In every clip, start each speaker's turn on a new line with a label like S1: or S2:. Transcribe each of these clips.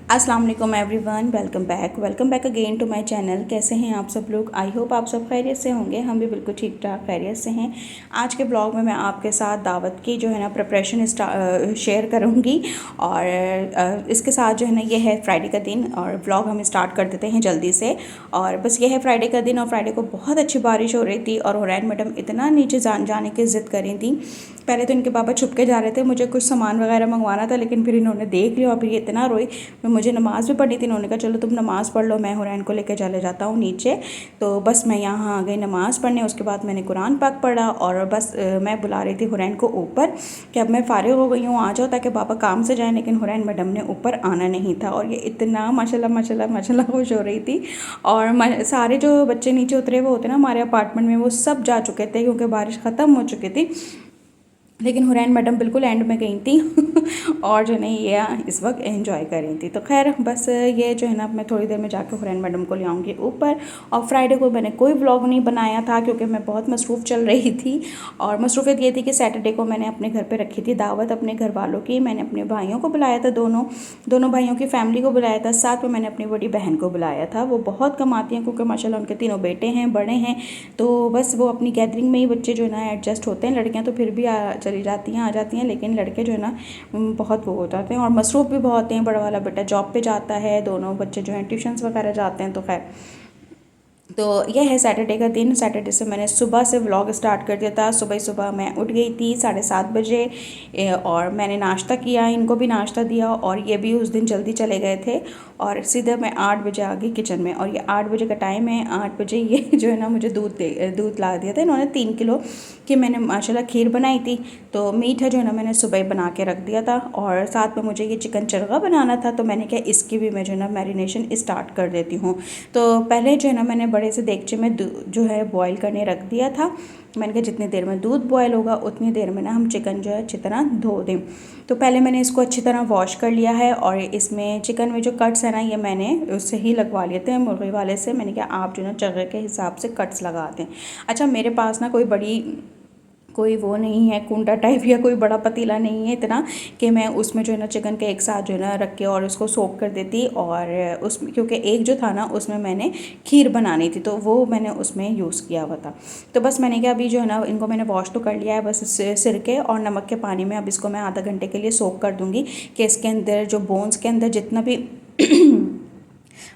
S1: अस्सलाम वालेकुम everyone, welcome back again to my channel. कैसे हैं आप सब लोग? आई होप आप सब खैरियत से होंगे। हम भी बिल्कुल ठीक ठाक खैरियत से हैं। आज के ब्लॉग में मैं आपके साथ दावत की जो है ना प्रिपरेशन शेयर करूंगी और इसके साथ जो है ना ये है फ्राइडे का दिन और ब्लॉग हम स्टार्ट कर देते हैं जल्दी से। और बस ये है फ्राइडे का दिन और फ्राइडे को बहुत अच्छी बारिश हो रही थी और हुरैन मैडम इतना नीचे जाने की ज़िद कर रही थी। पहले तो इनके पापा छुप के जा रहे थे, मुझे कुछ सामान वगैरह मंगवाना था, लेकिन फिर इन्होंने देख लिया और फिर ये इतना रोई। मुझे नमाज़ भी पढ़नी थी, इन्होंने कहा चलो तुम नमाज़ पढ़ लो, मैं हुरैन को लेकर चले जाता हूँ नीचे। तो बस मैं यहाँ आ गई नमाज़ पढ़ने। उसके बाद मैंने कुरान पाक पढ़ा और बस मैं बुला रही थी हुरैन को ऊपर कि अब मैं फ़ारिग हो गई हूँ, आ जाओ ताकि पापा काम से जाएँ। लेकिन हुरैन मैडम ने ऊपर आना नहीं था और ये इतना माशाल्लाह माशाल्लाह माशाल्लाह खुश हो रही थी। और सारे जो बच्चे नीचे उतरे हुए होते ना हमारे अपार्टमेंट में, वो सब जा चुके थे क्योंकि बारिश ख़त्म हो चुकी थी। लेकिन हुरैन मैडम बिल्कुल एंड में गई थी और जो नहीं ये इस वक्त एंजॉय कर रही थी। तो खैर बस ये जो है ना मैं थोड़ी देर में जाकर हुरैन मैडम को ले आऊँगी ऊपर। और फ्राइडे को मैंने कोई व्लॉग नहीं बनाया था क्योंकि मैं बहुत मसरूफ़ चल रही थी। और मसरूफ़ियत ये थी कि सैटरडे को मैंने अपने घर पर रखी थी दावत अपने घर वालों की। मैंने अपने भाइयों को बुलाया था, दोनों भाइयों की फैमिली को बुलाया था, साथ में मैंने अपनी बड़ी बहन को बुलाया था। वो बहुत कम आती हैं क्योंकि माशाल्लाह उनके तीनों बेटे हैं, बड़े हैं। तो बस वो अपनी गैदरिंग में ही बच्चे जो है ना एडजस्ट होते हैं। लड़कियाँ तो फिर भी चली जाती हैं, आ जाती हैं, लेकिन लड़के जो है ना बहुत वो हो जाते हैं और मसरूफ़ भी बहुत हैं। बड़ा वाला बेटा जॉब पे जाता है, दोनों बच्चे जो हैं ट्यूशन्स वगैरह जाते हैं। तो खैर तो यह है सैटरडे का दिन। सैटरडे से मैंने सुबह से व्लॉग स्टार्ट कर दिया था। सुबह सुबह मैं उठ गई थी 7:30 बजे और मैंने नाश्ता किया, इनको भी नाश्ता दिया और ये भी उस दिन जल्दी चले गए थे। और सीधे मैं 8 बजे आ गई किचन में और ये 8 बजे का टाइम है। 8 बजे ये जो है ना मुझे दूध ला दिया था इन्होंने 3 किलो की। मैंने माशाल्लाह खीर बनाई थी, तो मीठा जो है ना मैंने सुबह बना के रख दिया था। और साथ में मुझे ये चिकन चरगा बनाना था, तो मैंने क्या इसकी भी मैं जो है ना मैरिनेशन स्टार्ट कर देती हूँ। तो पहले जो है ना मैंने बड़े से देगचे में जो है बॉईल करने रख दिया था। मैंने कहा जितनी देर में दूध बॉयल होगा उतनी देर में ना हम चिकन जो है अच्छी तरह धो दें। तो पहले मैंने इसको अच्छी तरह वॉश कर लिया है और इसमें चिकन में जो कट्स है ना ये मैंने उससे ही लगवा लिए थे, मुर्गी वाले से। मैंने कहा आप जो ना चरगे के हिसाब से कट्स लगा दें। अच्छा मेरे पास ना कोई वो नहीं है कुंडा टाइप या कोई बड़ा पतीला नहीं है इतना कि मैं उसमें जो है ना चिकन के एक साथ जो है ना रख के और उसको सोक कर देती। और उसमें क्योंकि एक जो था ना उसमें मैंने खीर बनानी थी, तो वो मैंने उसमें यूज़ किया हुआ था। तो बस मैंने क्या अभी जो है ना इनको मैंने वॉश तो कर लिया है, बस सिरके और नमक के पानी में अब इसको मैं आधा घंटे के लिए सोक कर दूँगी कि इसके अंदर जो बोन्स के अंदर जितना भी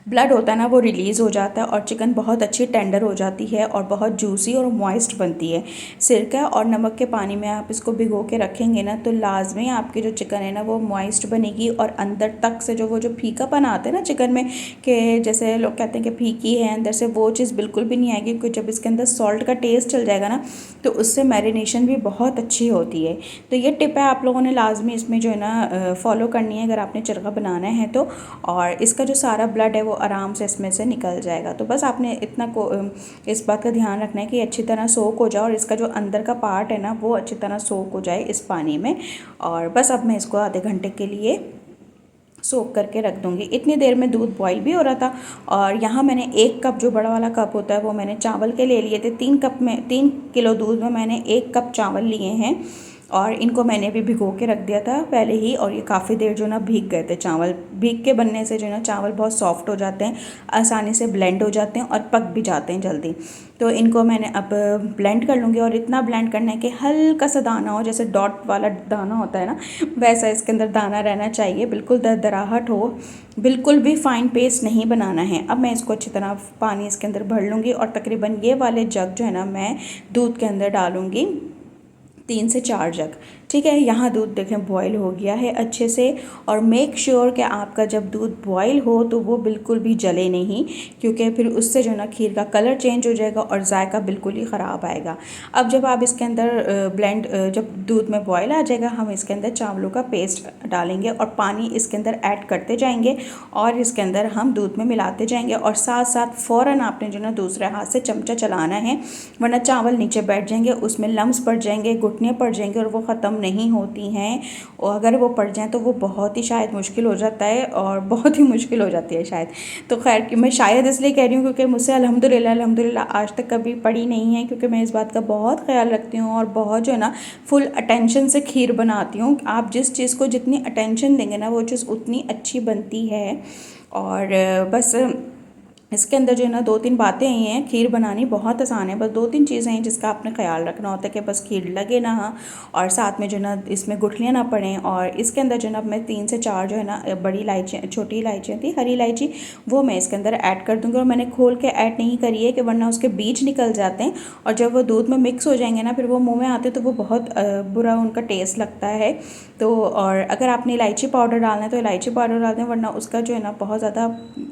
S1: ब्लड होता है ना वो रिलीज़ हो जाता है और चिकन बहुत अच्छी टेंडर हो जाती है और बहुत जूसी और मॉइस्ट बनती है। सिरका और नमक के पानी में आप इसको भिगो के रखेंगे ना तो लाजमी आपकी जो चिकन है ना वो मॉइस्ट बनेगी और अंदर तक से जो फीकापन आता है ना चिकन में, कि जैसे लोग कहते हैं कि फीकी है अंदर से, वो चीज़ बिल्कुल भी नहीं आएगी। क्योंकि जब इसके अंदर सॉल्ट का टेस्ट चल जाएगा ना तो उससे मैरिनेशन भी बहुत अच्छी होती है। तो ये टिप है आप लोगों ने लाजमी इसमें जो है ना फॉलो करनी है अगर आपने चरगा बनाना है तो। और इसका जो सारा ब्लड है वो आराम से इसमें से निकल जाएगा। तो बस आपने इस बात का ध्यान रखना है कि अच्छी तरह सोक हो जाए और इसका जो अंदर का पार्ट है ना वो अच्छी तरह सोक हो जाए इस पानी में। और बस अब मैं इसको आधे घंटे के लिए सोक करके रख दूँगी। इतनी देर में दूध बॉईल भी हो रहा था और यहाँ मैंने 1 कप जो बड़ा वाला कप होता है वो मैंने चावल के ले लिए थे। 3 किलो दूध में मैंने 1 कप चावल लिए हैं और इनको मैंने भी भिगो के रख दिया था पहले ही। और ये काफ़ी देर जो ना भीग गए थे। चावल भीग के बनने से जो ना चावल बहुत सॉफ्ट हो जाते हैं, आसानी से ब्लेंड हो जाते हैं और पक भी जाते हैं जल्दी। तो इनको मैंने अब ब्लेंड कर लूँगी और इतना ब्लेंड करना है कि हल्का सा दाना हो, जैसे डॉट वाला दाना होता है ना वैसा इसके अंदर दाना रहना चाहिए, बिल्कुल दरदराहट हो, बिल्कुल भी फाइन पेस्ट नहीं बनाना है। अब मैं इसको अच्छी तरह पानी इसके अंदर भर लूँगी और तकरीबन ये वाले जग जो है ना मैं दूध के अंदर डालूँगी 3 से 4 जग। ठीक है, यहाँ दूध देखें बॉईल हो गया है अच्छे से। और मेक श्योर कि आपका जब दूध बॉईल हो तो वो बिल्कुल भी जले नहीं, क्योंकि फिर उससे जो ना खीर का कलर चेंज हो जाएगा और जायका बिल्कुल ही ख़राब आएगा। अब जब आप इसके अंदर जब दूध में बॉईल आ जाएगा हम इसके अंदर चावलों का पेस्ट डालेंगे और पानी इसके अंदर ऐड करते जाएंगे और इसके अंदर हम दूध में मिलाते जाएंगे। और साथ साथ फ़ौरन आपने जो ना दूसरे हाथ से चमचा चलाना है, वरना चावल नीचे बैठ जाएंगे, उसमें लम्स पड़ जाएंगे, घुटने पड़ जाएंगे और वो ख़त्म नहीं होती हैं, और अगर वो पड़ जाएँ तो वो बहुत ही शायद मुश्किल हो जाता है, और बहुत ही मुश्किल हो जाती है शायद। तो खैर कि मैं शायद इसलिए कह रही हूँ क्योंकि मुझसे अल्हम्दुलिल्लाह आज तक कभी पड़ी नहीं है, क्योंकि मैं इस बात का बहुत ख्याल रखती हूँ और बहुत जो है ना फुल अटेंशन से खीर बनाती हूँ। आप जिस चीज़ को जितनी अटेंशन देंगे ना वो चीज़ उतनी अच्छी बनती है। और बस इसके अंदर जो है ना 2-3 बातें ही हैं। खीर बनानी बहुत आसान है, बस 2-3 चीज़ें हैं जिसका आपने ख्याल रखना होता है कि बस खीर लगे ना, हाँ, और साथ में जो है ना इसमें गुठलियाँ ना पड़ें। और इसके अंदर जो है ना मैं 3 से 4 जो है ना बड़ी इलायची, छोटी इलायचियाँ थी, हरी इलायची, वो मैं इसके अंदर ऐड कर दूँगी। और मैंने खोल के ऐड नहीं करी है कि वरना उसके बीज निकल जाते हैं, और जब वो दूध में मिक्स हो जाएंगे ना फिर वो मुँह में आते तो वो बहुत बुरा उनका टेस्ट लगता है। तो और अगर आपने इलायची पाउडर डालना है तो इलायची पाउडर डाल दें, वरना उसका जो है ना बहुत ज़्यादा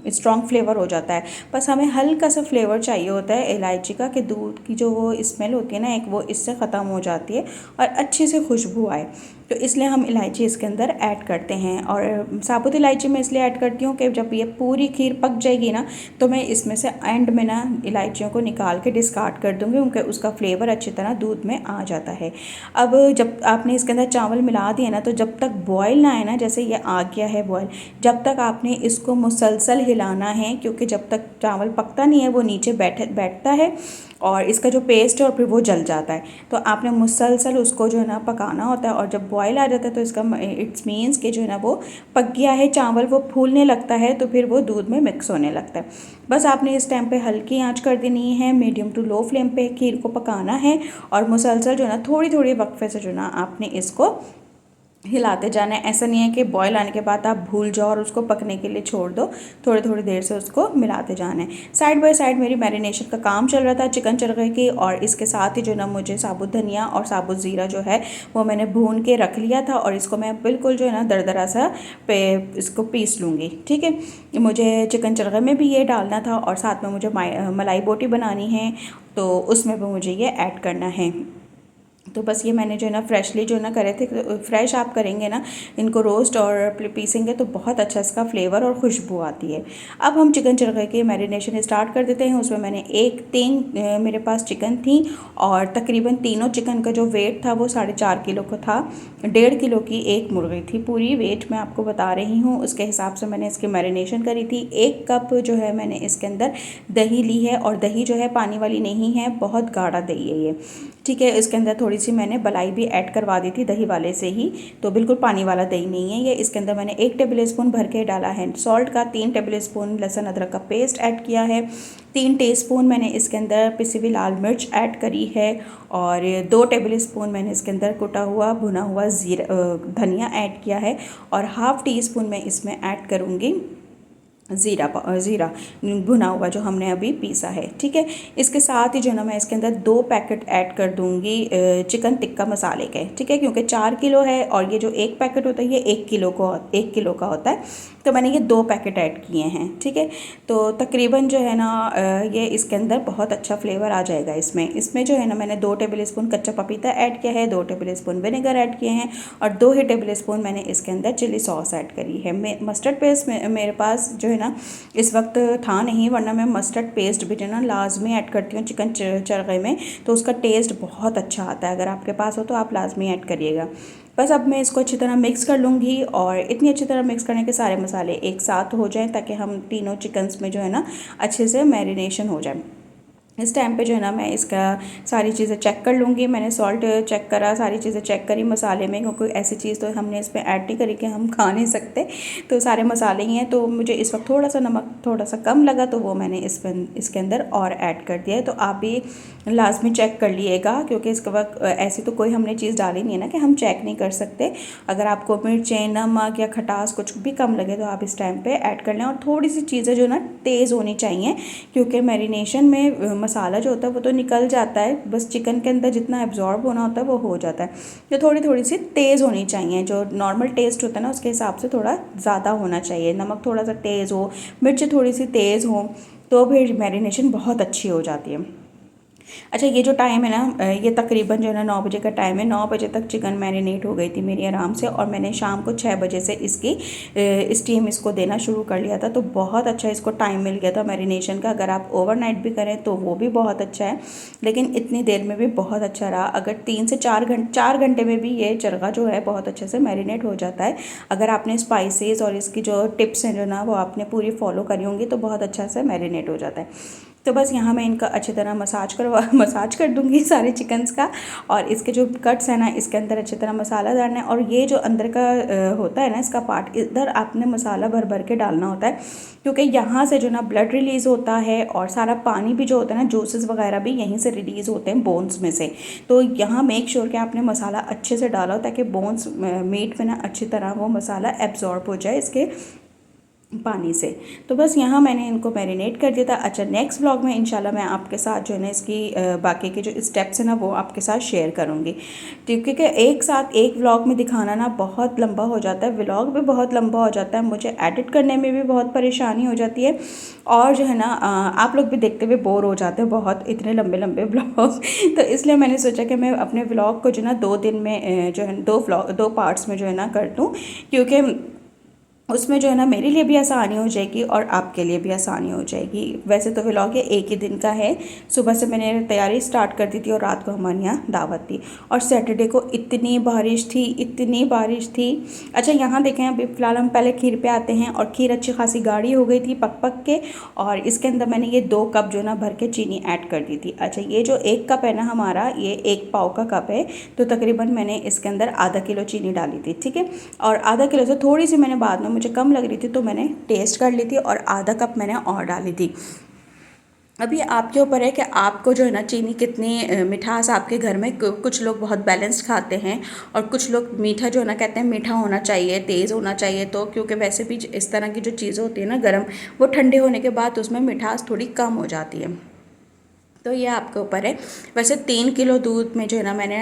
S1: स्ट्रॉन्ग फ्लेवर हो जाता है। बस हमें हल्का सा फ्लेवर चाहिए होता है इलायची का, कि दूध की जो वो स्मेल होती है ना एक, वो इससे ख़त्म हो जाती है और अच्छी से खुशबू आए। तो इसलिए हम इलायची इसके अंदर ऐड करते हैं। और साबुत इलायची मैं इसलिए ऐड करती हूँ कि जब ये पूरी खीर पक जाएगी ना तो मैं इसमें से एंड में ना इलायचियों को निकाल के डिस्कार्ड कर दूँगी, क्योंकि उसका फ्लेवर अच्छी तरह दूध में आ जाता है। अब जब आपने इसके अंदर चावल मिला दिए ना, तो जब तक बॉयल ना आए ना, जैसे ये आ गया है बॉयल, जब तक आपने इसको मुसलसल हिलाना है, क्योंकि जब तक चावल पकता नहीं है वो नीचे बैठता है और इसका जो पेस्ट है और फिर वो जल जाता है। तो आपने मुसलसल उसको जो है ना पकाना होता है, और जब बॉयल आ जाता है तो इसका इट्स मीन्स कि जो है ना वो पक गया है चावल, वो फूलने लगता है, तो फिर वो दूध में मिक्स होने लगता है। बस आपने इस टाइम पे हल्की आंच कर देनी है, मीडियम टू लो फ्लेम पे खीर को पकाना है, और मुसलसल जो है ना थोड़ी थोड़ी वक्फे से जो है ना आपने इसको हिलाते जाना है। ऐसा नहीं है कि बॉयल आने के बाद आप भूल जाओ और उसको पकने के लिए छोड़ दो, थोड़ी थोड़ी देर से उसको मिलाते जाना है। साइड बाय साइड मेरी मैरिनेशन का काम चल रहा था चिकन चरखे की, और इसके साथ ही जो ना मुझे साबुत धनिया और साबुत ज़ीरा जो है वो मैंने भून के रख लिया था, और इसको मैं बिल्कुल जो है ना दरदरा सा पे इसको पीस लूँगी। ठीक है, मुझे चिकन चरखे में भी ये डालना था, और साथ में मुझे मलाई बोटी बनानी है, तो उसमें भी मुझे ये ऐड करना है। तो बस ये मैंने जो है ना फ्रेशली जो है ना करे थे, फ्रेश आप करेंगे ना इनको रोस्ट और पीसेंगे तो बहुत अच्छा इसका फ्लेवर और खुशबू आती है। अब हम चिकन चरखे की मैरिनेशन स्टार्ट कर देते हैं। उसमें मैंने मेरे पास चिकन थी, और तकरीबन तीनों चिकन का जो वेट था वो 4.5 किलो का था। 1.5 किलो की एक मुर्गी थी, पूरी वेट मैं आपको बता रही हूँ, उसके हिसाब से मैंने इसकी मैरिनेशन करी थी। 1 कप जो है मैंने इसके अंदर दही ली है, और दही जो है पानी वाली नहीं है, बहुत गाढ़ा दही है ये। ठीक है, इसके अंदर थोड़ी सी मैंने मलाई भी ऐड करवा दी थी दही वाले से ही, तो बिल्कुल पानी वाला दही नहीं है ये। इसके अंदर मैंने 1 टेबल स्पून भर के डाला है सॉल्ट का, 3 टेबल स्पून लहसुन अदरक का पेस्ट ऐड किया है, 3 टीस्पून मैंने इसके अंदर पिसी हुई लाल मिर्च ऐड करी है, और 2 टेबल स्पून मैंने इसके अंदर कुटा हुआ भुना हुआ धनिया ऐड किया है, और हाफ़ टी स्पून मैं इसमें ऐड करूँगी ज़ीरा भुना हुआ जो हमने अभी पीसा है। ठीक है, इसके साथ ही जो ना मैं इसके अंदर 2 पैकेट ऐड कर दूंगी चिकन टिक्का मसाले के। ठीक है, क्योंकि 4 किलो है और ये जो 1 पैकेट होता है ये 1 किलो का होता है, तो मैंने ये 2 पैकेट ऐड किए हैं। ठीक है, तो तकरीबन जो है ना ये इसके अंदर बहुत अच्छा फ्लेवर आ जाएगा इसमें जो है ना मैंने 2 टेबल स्पून कच्चा पपीता ऐड किया है, 2 टेबल स्पून विनेगर ऐड किए हैं, और 2 ही टेबल स्पून मैंने इसके अंदर चिली सॉस ऐड करी है। मस्टर्ड पेस्ट मेरे पास जो है ना इस वक्त था नहीं, वरना मैं मस्टर्ड पेस्ट भी जो है ना लाजमी ऐड करती हूँ चिकन चरखे में, तो उसका टेस्ट बहुत अच्छा आता है। अगर आपके पास हो तो आप लाजमी ऐड करिएगा। बस अब मैं इसको अच्छी तरह मिक्स कर लूँगी, और इतनी अच्छी तरह मिक्स करने के सारे मसाले एक साथ हो जाएं, ताकि हम तीनों चिकन्स में जो है ना अच्छे से मैरिनेशन हो जाए। इस टाइम पे जो है ना मैं इसका सारी चीज़ें चेक कर लूँगी। मैंने सॉल्ट चेक करा, सारी चीज़ें चेक करी मसाले में, क्योंकि ऐसी चीज़ तो हमने इसमें ऐड नहीं करी कि हम खा नहीं सकते, तो सारे मसाले ही हैं। तो मुझे इस वक्त थोड़ा सा नमक थोड़ा सा कम लगा, तो वो मैंने इसके अंदर और ऐड कर दिया है। तो आप भी लाजमी चेक कर लिएगा, क्योंकि इसके वक्त ऐसी तो कोई हमने चीज़ डाली नहीं है ना कि हम चेक नहीं कर सकते। अगर आपको मिर्चें, नमक या खटास कुछ भी कम लगे तो आप इस टाइम पे ऐड कर लें। और थोड़ी सी चीज़ें जो ना तेज़ होनी चाहिए, क्योंकि मैरिनेशन में मसाला जो होता है वो तो निकल जाता है, बस चिकन के अंदर जितना एब्जॉर्ब होना होता है वो हो जाता है। तो थोड़ी सी तेज़ होनी चाहिए, जो नॉर्मल टेस्ट होता है ना उसके हिसाब से थोड़ा ज़्यादा होना चाहिए। नमक थोड़ा सा तेज़ हो, मिर्च थोड़ी सी तेज़ हो, तो फिर मैरिनेशन बहुत अच्छी हो जाती है। अच्छा, ये जो टाइम है ना, ये तकरीबन जो है ना 9 बजे का टाइम है। 9 बजे तक चिकन मैरिनेट हो गई थी मेरी आराम से, और मैंने शाम को 6 बजे से इसकी स्टीम इसको देना शुरू कर लिया था। तो बहुत अच्छा इसको टाइम मिल गया था मैरिनेशन का। अगर आप ओवरनाइट भी करें तो वो भी बहुत अच्छा है, लेकिन इतनी देर में भी बहुत अच्छा रहा। अगर 3 से 4 घंटे में भी ये चरगा जो है बहुत अच्छे से मैरिनेट हो जाता है। अगर आपने स्पाइसेस और इसकी जो टिप्स हैं जो ना वो आपने पूरी फॉलो करी होंगी तो बहुत अच्छा से मैरिनेट हो जाता है। तो बस यहाँ मैं इनका अच्छी तरह मसाज कर दूँगी सारे चिकन्स का। और इसके जो कट्स हैं ना, इसके अंदर अच्छी तरह मसाला डालना है। और ये जो अंदर का होता है ना इसका पार्ट, इधर आपने मसाला भर भर के डालना होता है, क्योंकि यहाँ से जो ना ब्लड रिलीज़ होता है और सारा पानी भी जो होता है ना, जूसेस वगैरह भी यहीं से रिलीज़ होते हैं बोन्स में से। तो यहाँ मेक श्योर कि आपने मसाला अच्छे से डाला हो ताकि बोन्स मीट में ना अच्छी तरह वो मसाला एब्जॉर्ब हो जाए इसके पानी से। तो बस यहाँ मैंने इनको मैरिनेट कर दिया था। अच्छा, नेक्स्ट व्लॉग में इंशाल्लाह मैं आपके साथ जो है ना इसकी बाकी के जो स्टेप्स हैं ना वो आपके साथ शेयर करूँगी, क्योंकि एक साथ एक व्लॉग में दिखाना ना बहुत लंबा हो जाता है, व्लॉग भी बहुत लंबा हो जाता है, मुझे एडिट करने में भी बहुत परेशानी हो जाती है। और जो है ना आप लोग भी देखते हुए बोर हो जाते हैं बहुत, इतने लंबे लंबे व्लॉग। तो इसलिए मैंने सोचा कि मैं अपने व्लॉग को जो ना 2 दिन में जो है 2 पार्ट्स में जो है ना कर दूँ, क्योंकि उसमें जो है ना मेरे लिए भी आसानी हो जाएगी और आपके लिए भी आसानी हो जाएगी। वैसे तो व्लॉग ये एक ही दिन का है, सुबह से मैंने तैयारी स्टार्ट कर दी थी और रात को हमारे यहाँ दावत थी। और सैटरडे को इतनी बारिश थी, इतनी बारिश थी। अच्छा, यहाँ देखें, अभी फ़िलहाल हम पहले खीर पे आते हैं। और खीर अच्छी खासी गाढ़ी हो गई थी पक पक के, और इसके अंदर मैंने ये 2 कप जो ना भर के चीनी ऐड कर दी थी। अच्छा, ये जो 1 कप है ना हमारा, ये 1 पाव का कप है, तो तकरीबन मैंने इसके अंदर आधा किलो चीनी डाली थी, ठीक है। और आधा किलो से थोड़ी सी मैंने बाद में, मुझे कम लग रही थी तो मैंने टेस्ट कर ली थी और आधा कप मैंने और डाली थी। अभी आपके ऊपर है कि आपको जो है ना चीनी कितनी मिठास आपके घर में, कुछ लोग बहुत बैलेंस्ड खाते हैं और कुछ लोग मीठा जो है ना कहते हैं मीठा होना चाहिए, तेज़ होना चाहिए। तो क्योंकि वैसे भी इस तरह की जो चीज़ें होती है ना गर्म, वो ठंडे होने के बाद उसमें मिठास थोड़ी कम हो जाती है। तो ये आपके ऊपर है। वैसे 3 किलो दूध में जो है ना मैंने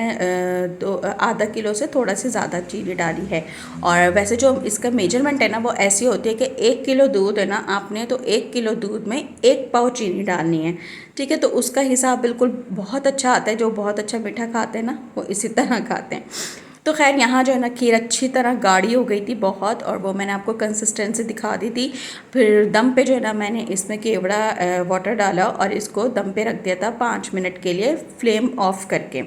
S1: आधा किलो से थोड़ा सा ज़्यादा चीनी डाली है। और वैसे जो इसका मेजरमेंट है ना वो ऐसी होती है कि 1 किलो दूध है ना आपने, तो 1 किलो दूध में 1 पाव चीनी डालनी है, ठीक है। तो उसका हिसाब बिल्कुल बहुत अच्छा आता है। जो बहुत अच्छा मीठा खाते हैं ना वो इसी तरह खाते हैं। तो खैर यहाँ जो है ना खीर अच्छी तरह गाढ़ी हो गई थी बहुत, और वो मैंने आपको कंसिस्टेंसी दिखा दी थी। फिर दम पे जो है ना मैंने इसमें केवड़ा वाटर डाला और इसको दम पे रख दिया था 5 मिनट के लिए, फ्लेम ऑफ करके,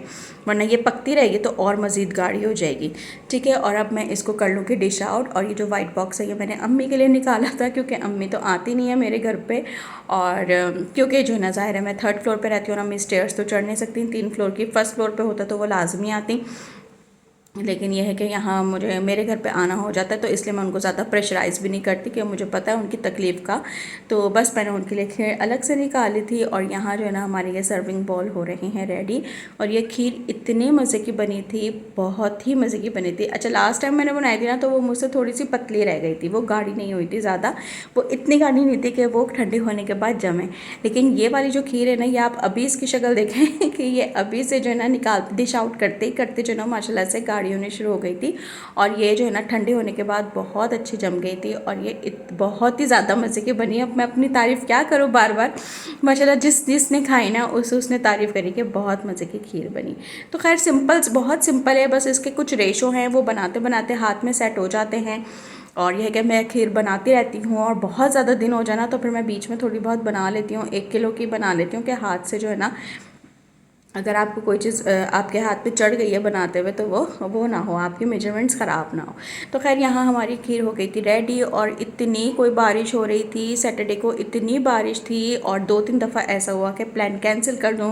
S1: वरना ये पकती रहेगी तो और मज़ीद गाढ़ी हो जाएगी, ठीक है। और अब मैं इसको कर लूँगी डिश आउट। और ये जो वाइट बॉक्स है ये मैंने अम्मी के लिए निकाला था, क्योंकि अम्मी तो आती नहीं है मेरे घर पे। और क्योंकि जो है ना ज़ाहिर है मैं 3rd फ्लोर पे रहती हूँ ना, अम्मी स्टेयर्स तो चढ़ नहीं सकती 3 फ्लोर की, 1st फ्लोर पे होता तो वो लाजमी आती। लेकिन यह है कि यहाँ मुझे मेरे घर पे आना हो जाता है, तो इसलिए मैं उनको ज़्यादा प्रेशराइज़ भी नहीं करती, कि मुझे पता है उनकी तकलीफ़ का। तो बस मैंने उनके लिए खीर अलग से निकाली थी। और यहाँ जो है ना हमारी ये सर्विंग बॉल हो रही हैं रेडी। और ये खीर इतने मज़े की बनी थी, बहुत ही मज़े की बनी थी। अच्छा, लास्ट टाइम मैंने बनाई थी ना तो वो मुझसे थोड़ी सी पतली रह गई थी, वो गाढ़ी नहीं हुई थी ज़्यादा, वो इतनी गाढ़ी नहीं थी कि वो ठंडी होने के बाद जमे। लेकिन ये वाली जो खीर है ना, ये आप अभी इसकी शक्ल देखें कि ये अभी से जो है ना निकाल डिश आउट करते ही करते जो है ना माशाल्लाह से गाढ़ी होनी शुरू हो गई थी। और ये जो है ना ठंडे होने के बाद बहुत अच्छी जम गई थी, और ये बहुत ही ज़्यादा मज़े की बनी। अब मैं अपनी तारीफ़ क्या करूँ बार बार, माशाल्लाह जिसने खाई ना उसने तारीफ़ करी कि बहुत मज़े की खीर बनी। तो खैर बहुत सिंपल है, बस इसके कुछ रेशो हैं वो बनाते बनाते हाथ में सेट हो जाते हैं। और यह है कि मैं खीर बनाती रहती हूँ, और बहुत ज़्यादा दिन हो जाना तो फिर मैं बीच में थोड़ी बहुत बना लेती हूँ, 1 किलो की बना लेती हूँ, कि हाथ से जो है ना अगर आपको कोई चीज़ आपके हाथ पे चढ़ गई है बनाते हुए तो वो ना हो, आपके मेजरमेंट्स ख़राब ना हो। तो खैर यहाँ हमारी खीर हो गई थी रेडी। और इतनी कोई बारिश हो रही थी सैटरडे को, इतनी बारिश थी, और 2-3 दफ़ा ऐसा हुआ कि प्लान कैंसिल कर दूँ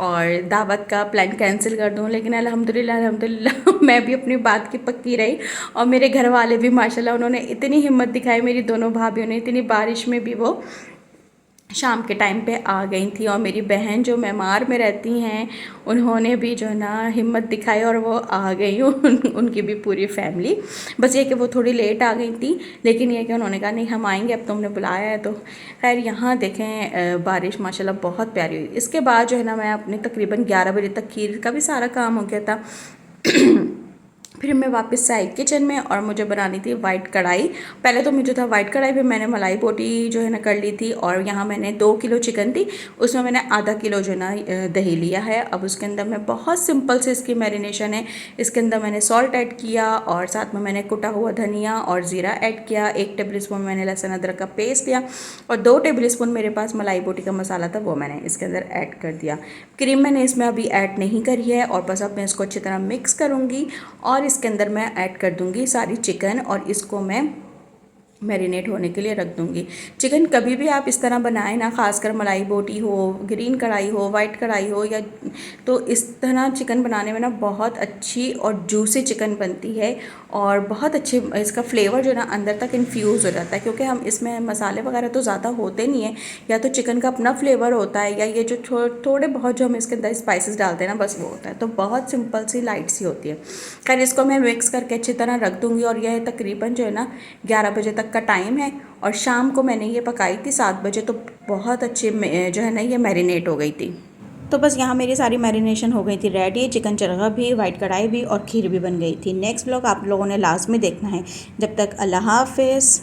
S1: और दावत का प्लान कैंसिल कर दूँ। लेकिन अल्हम्दुलिल्लाह मैं भी अपनी बात की पक्की रही, और मेरे घर वाले भी माशाल्लाह उन्होंने इतनी हिम्मत दिखाई, मेरी दोनों भाभियों ने, इतनी बारिश में भी वो शाम के टाइम पे आ गई थी। और मेरी बहन जो मेमार में रहती हैं उन्होंने भी जो है ना हिम्मत दिखाई और वो आ गई उनकी भी पूरी फैमिली। बस ये कि वो थोड़ी लेट आ गई थी, लेकिन ये कि उन्होंने कहा नहीं हम आएंगे, अब तुमने बुलाया है तो। खैर यहाँ देखें बारिश माशाल्लाह बहुत प्यारी हुई। इसके बाद जो है ना मैं अपने तकरीबन 11 बजे तक खीर का भी सारा काम हो गया था। फिर मैं वापस से आई किचन में और मुझे बनानी थी वाइट कढ़ाई। पहले तो मुझे था वाइट कढ़ाई, फिर मैंने मलाई बोटी जो है ना कर ली थी। और यहाँ मैंने 2 किलो चिकन थी, उसमें मैंने आधा किलो जो है ना दही लिया है। अब उसके अंदर मैं बहुत सिंपल से इसकी मैरिनेशन है। इसके अंदर मैंने सॉल्ट ऐड किया और साथ में मैंने कुटा हुआ धनिया और ज़ीरा ऐड किया। 1 टेबल स्पून मैंने लहसुन अदरक का पेस्ट लिया और 2 टेबल स्पून मेरे पास मलाई बोटी का मसाला था, वो मैंने इसके अंदर ऐड कर दिया। क्रीम मैंने इसमें अभी ऐड नहीं करी है और बस अब मैं इसको अच्छी तरह मिक्स करूँगी और इसके अंदर मैं ऐड कर दूँगी सारी चिकन और इसको मैं मैरिनेट होने के लिए रख दूँगी। चिकन कभी भी आप इस तरह बनाएं ना, खासकर मलाई बोटी हो, ग्रीन कढ़ाई हो, वाइट कढ़ाई हो, या तो इस तरह चिकन बनाने में ना बहुत अच्छी और जूसी चिकन बनती है और बहुत अच्छे इसका फ्लेवर जो है ना अंदर तक इन्फ्यूज़ हो जाता है। क्योंकि हम इसमें मसाले वगैरह तो ज़्यादा होते नहीं हैं, या तो चिकन का अपना फ्लेवर होता है या ये जो थोड़े बहुत जो हम इसके अंदर स्पाइसेस डालते हैं ना, बस वो होता है। तो बहुत सिंपल सी लाइट सी होती है। खैर इसको मैं मिक्स करके अच्छी तरह रख दूँगी और यह तकरीबन जो है ना 11 बजे तक का टाइम है और शाम को मैंने ये पकाई थी 7 बजे, तो बहुत अच्छे जो है ना ये मैरिनेट हो गई थी। तो बस यहाँ मेरी सारी मैरिनेशन हो गई थी रेडी, चिकन चरगा भी, वाइट कढ़ाई भी और खीर भी बन गई थी। नेक्स्ट ब्लॉग आप लोगों ने लास्ट में देखना है। जब तक अल्लाह हाफिज़।